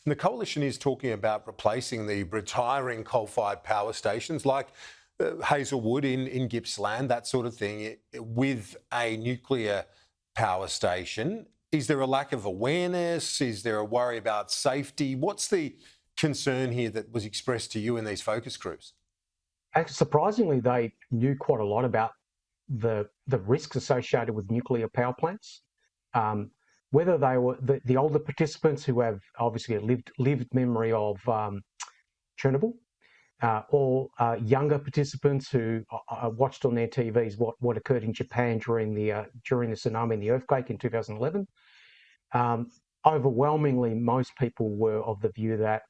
And the coalition is talking about replacing the retiring coal-fired power stations like Hazelwood in Gippsland, that sort of thing, with a nuclear power station. Is there a lack of awareness? Is there a worry about safety? What's the concern here that was expressed to you in these focus groups? Actually, surprisingly, they knew quite a lot about the risks associated with nuclear power plants. Whether they were the older participants who have obviously a lived memory of Chernobyl, or younger participants who watched on their TVs what occurred in Japan during the tsunami and the earthquake in 2011. Overwhelmingly, most people were of the view that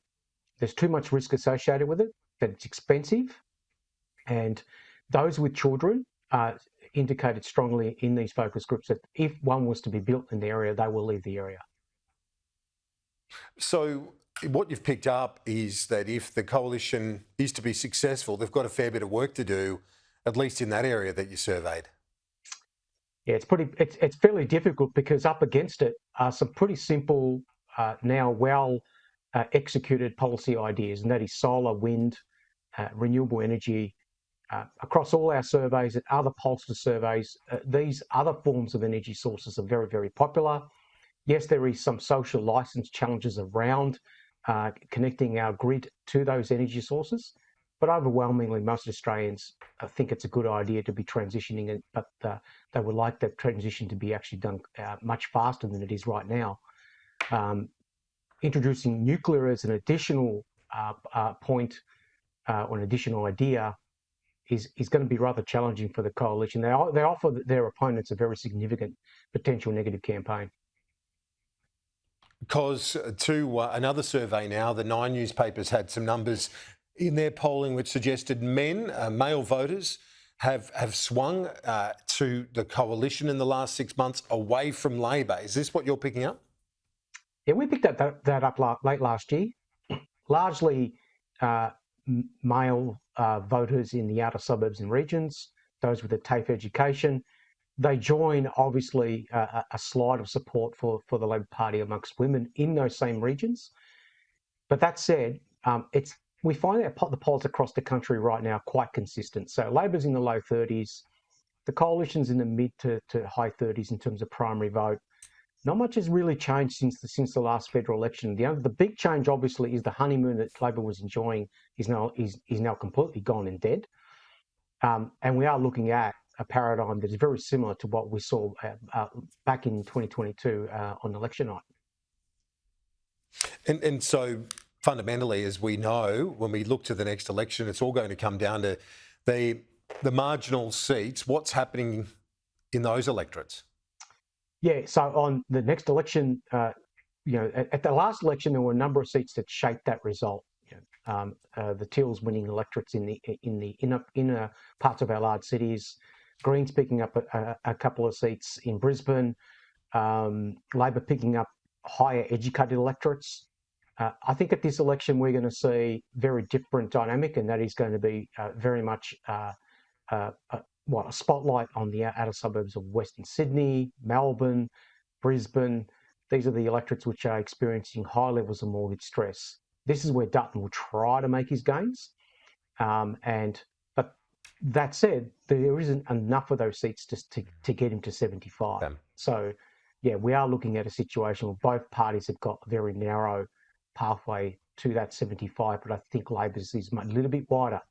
there's too much risk associated with it, that it's expensive, and those with children indicated strongly in these focus groups that if one was to be built in the area, they will leave the area. So what you've picked up is that if the coalition is to be successful, they've got a fair bit of work to do, at least in that area that you surveyed. Yeah, it's fairly difficult because up against it are some pretty simple, now well executed policy ideas, and that is solar, wind, renewable energy. Across all our surveys and other pollster surveys, these other forms of energy sources are very, very popular. Yes, there is some social license challenges around connecting our grid to those energy sources, but overwhelmingly most Australians think it's a good idea to be transitioning it, but they would like that transition to be actually done much faster than it is right now. Introducing nuclear as an additional point or an additional idea is going to be rather challenging for the coalition. They offer their opponents a very significant potential negative campaign. Because to another survey now, the Nine newspapers had some numbers in their polling which suggested male voters have swung to the coalition in the last 6 months away from Labor. Is this what you're picking up? Yeah, we picked that up late last year. Largely male voters in the outer suburbs and regions, those with a TAFE education. They join, obviously, a slide of support for the Labor Party amongst women in those same regions. But that said, we find that the polls across the country right now are quite consistent. So Labor's in the low 30s, the coalition's in the mid to high 30s in terms of primary vote. Not much has really changed since the last federal election. The big change, obviously, is the honeymoon that Labor was enjoying is now completely gone and dead. And we are looking at a paradigm that is very similar to what we saw back in 2022 on election night. And so fundamentally, as we know, when we look to the next election, it's all going to come down to the marginal seats. What's happening in those electorates? Yeah, so on the next election, at the last election, there were a number of seats that shaped that result. The Teals winning electorates in the inner parts of our large cities, Greens picking up a couple of seats in Brisbane, Labor picking up higher educated electorates. I think at this election we're going to see very different dynamic, and that is going to be very much a spotlight on the outer suburbs of Western Sydney, Melbourne, Brisbane. These are the electorates which are experiencing high levels of mortgage stress. This is where Dutton will try to make his gains. But that said, there isn't enough of those seats to get him to 75. Yeah. So, yeah, we are looking at a situation where both parties have got a very narrow pathway to that 75, but I think Labor's is a little bit wider.